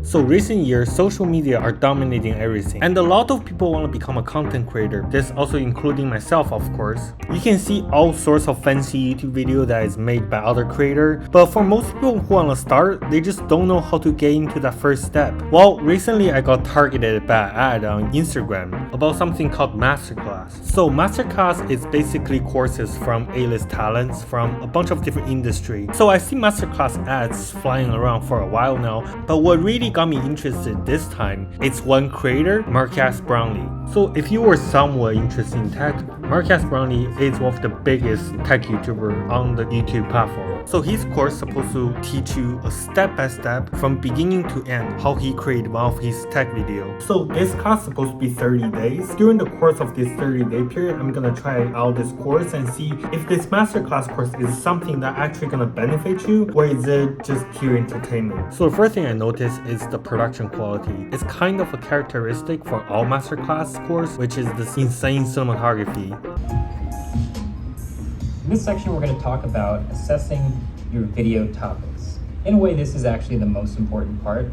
So recent years, social media are dominating everything, and a lot of people want to become a content creator. This also including myself, of course. You can see all sorts of fancy YouTube video that is made by other creators, but for most people who want to start, they just don't know how to get into that first step. Well, recently I got targeted by an ad on Instagram about something called MasterClass. So MasterClass is basically courses from A-list talents from a bunch of different industries. So I see MasterClass ads flying around for a while now, but what really got me interested this time is one creator, Marcus Brownlee. So if you were somewhat interested in tech, Marcus Brownlee is one of the biggest tech YouTuber on the YouTube platform. So his course is supposed to teach you a step-by-step from beginning to end how he created one of his tech videos. So this class is supposed to be 30 days. During the course of this 30-day period, I'm gonna try out this course and see if this masterclass course is something that actually gonna benefit you, or is it just pure entertainment. So the first thing I noticed is the production quality. It's kind of a characteristic for all masterclass course, which is this insane cinematography. In this section, we're going to talk about assessing your video topics. In a way, this is actually the most important part.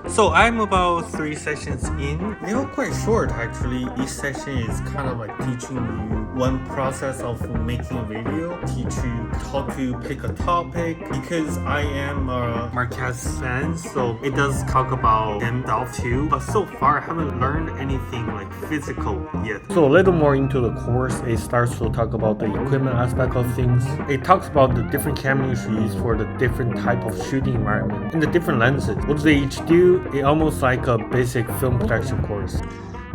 So I'm about 3 sessions in. They are quite short actually. Each session is kind of like teaching you one process of making a video, teach you how to pick a topic. Because I am a Marquez fan, so it does talk about himself too. But so far I haven't learned anything like physical yet. So a little more into the course, it starts to talk about the equipment aspect of things. It talks about the different cameras you use for the different type of shooting environment and the different lenses. What do they each do? It's almost like a basic film production course.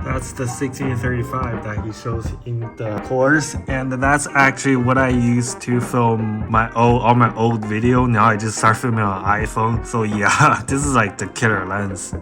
That's the 16-35 that he shows in the course, and that's actually what I used to film all my old video. Now I just start filming on iPhone. So yeah, this is like the killer lens.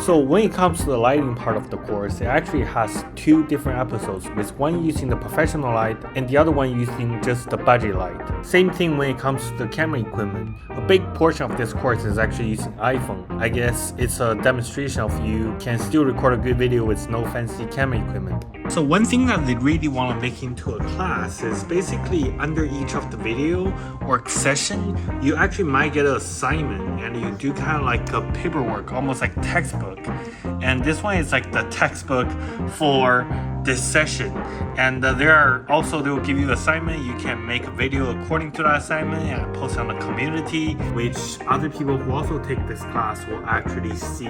So when it comes to the lighting part of the course, it actually has 2 different episodes, with one using the professional light and the other one using just the budget light. Same thing when it comes to the camera equipment. A big portion of this course is actually using iPhone. I guess it's a demonstration of you can still record a good video with no fancy camera equipment. So one thing that they really want to make into a class is basically under each of the video or session, you actually might get an assignment and you do kind of like a paperwork, almost like textbook. And this one is like the textbook for this session. And they will give you the assignment. You can make a video according to that assignment and post it on the community, which other people who also take this class will actually see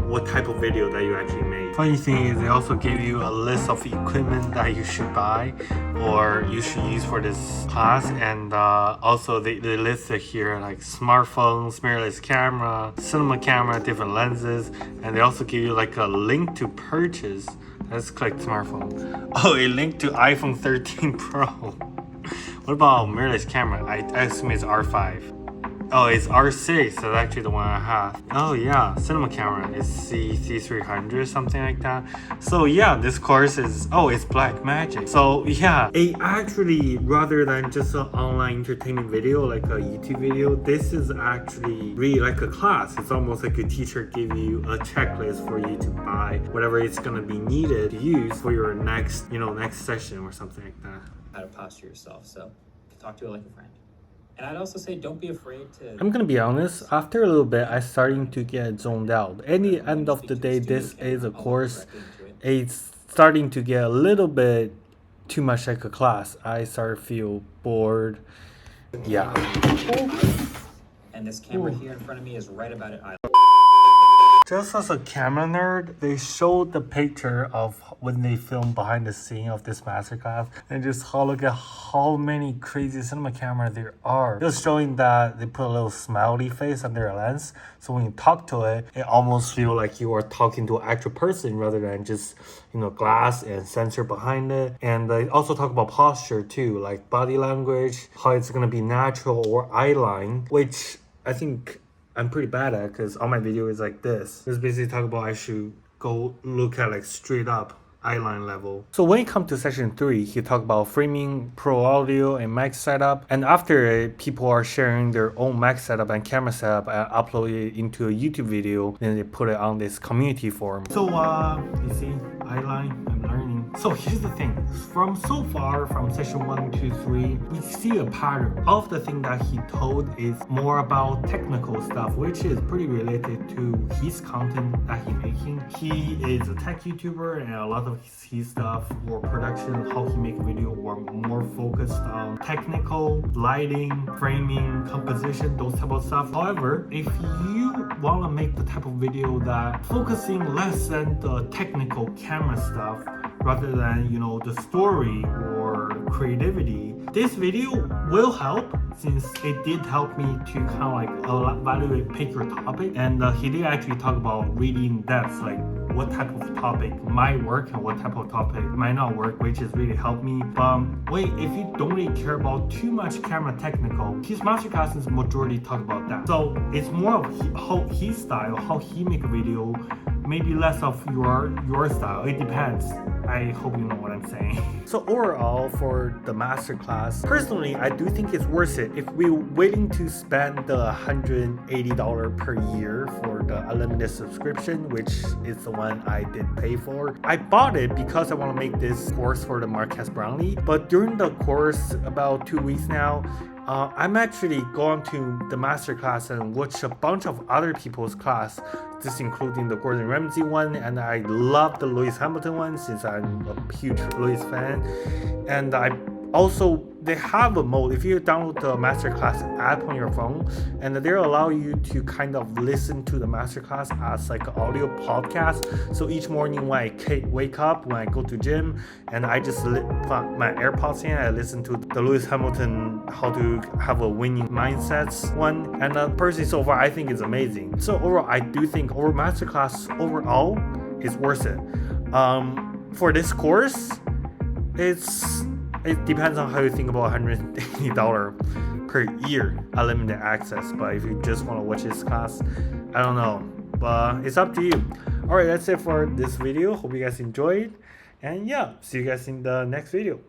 what type of video that you actually made. Funny thing is, they also give you a list of equipment that you should buy or you should use for this class, and also they list it here like smartphones, mirrorless camera, cinema camera, different lenses, and they also give you like a link to purchase. Let's click smartphone. Oh, a link to iPhone 13 Pro. What about mirrorless camera? I assume it's R5. Oh, it's R6, that's actually the one I have. Oh yeah, cinema camera is C300, something like that. So yeah, this course is, it's Black Magic. So yeah, it actually, rather than just an online entertainment video, like a YouTube video, this is actually really like a class. It's almost like a teacher give you a checklist for you to buy whatever it's gonna be needed to use for your next session or something like that. How to posture yourself, so talk to it like a friend. And I'd also say don't be afraid to... I'm gonna be honest, after a little bit, I'm starting to get zoned out. At the end of the day, this is a course. It's starting to get a little bit too much like a class. I start to feel bored. Yeah. And this camera here in front of me is right about it. Just as a camera nerd, they showed the picture of when they filmed behind the scene of this masterclass, and just look at how many crazy cinema cameras there are. Just showing that they put a little smiley face on their lens, so when you talk to it, it almost feels like you are talking to an actual person rather than just glass and sensor behind it. And they also talk about posture too, like body language, how it's gonna be natural or eye line, which I think I'm pretty bad at because all my video is like this. It's basically talk about I should go look at like straight up eyeline level. So when it comes to session 3, he talked about framing, pro audio, and mic setup. And after it, people are sharing their own mic setup and camera setup and upload it into a YouTube video. Then they put it on this community forum. So you see, eyeline, I'm learning. So here's the thing. From so far, from session 1 to 3, we see a pattern. All of the thing that he told is more about technical stuff, which is pretty related to his content that he's making. He is a tech YouTuber, and a lot of his stuff or production, how he make a video, were more focused on technical, lighting, framing, composition, those type of stuff. However, if you want to make the type of video that focusing less than the technical camera stuff rather than, you know, the story or creativity, this video will help, since it did help me to kind of like evaluate, pick your topic. And he did actually talk about really in depth, like what type of topic might work and what type of topic might not work, which has really helped me. But wait, if you don't really care about too much camera technical, his masterclass is majority talk about that. So it's more of how his style, how he make a video, maybe less of your style. It depends. I hope you know what I'm saying. So overall, for the masterclass, personally, I do think it's worth it if we're willing to spend the $180 per year for the unlimited subscription, which is the one I did pay for. I bought it because I want to make this course for the Marques Brownlee, but during the course, about 2 weeks now, I'm actually going to the masterclass and watch a bunch of other people's class, just including the Gordon Ramsay one, and I love the Lewis Hamilton one since I'm a huge Lewis fan. And they have a mode if you download the masterclass app on your phone, and they allow you to kind of listen to the masterclass as like an audio podcast. So each morning when I wake up, when I go to gym, and I just put my AirPods in, I listen to the Lewis Hamilton how to have a winning mindsets one, and personally so far I think it's amazing. So overall, I do think our masterclass overall is worth it. For this course, it depends on how you think about $180 per year unlimited access. But if you just want to watch this class, I don't know, but it's up to you. Alright, that's it for this video. Hope you guys enjoyed, and yeah, see you guys in the next video.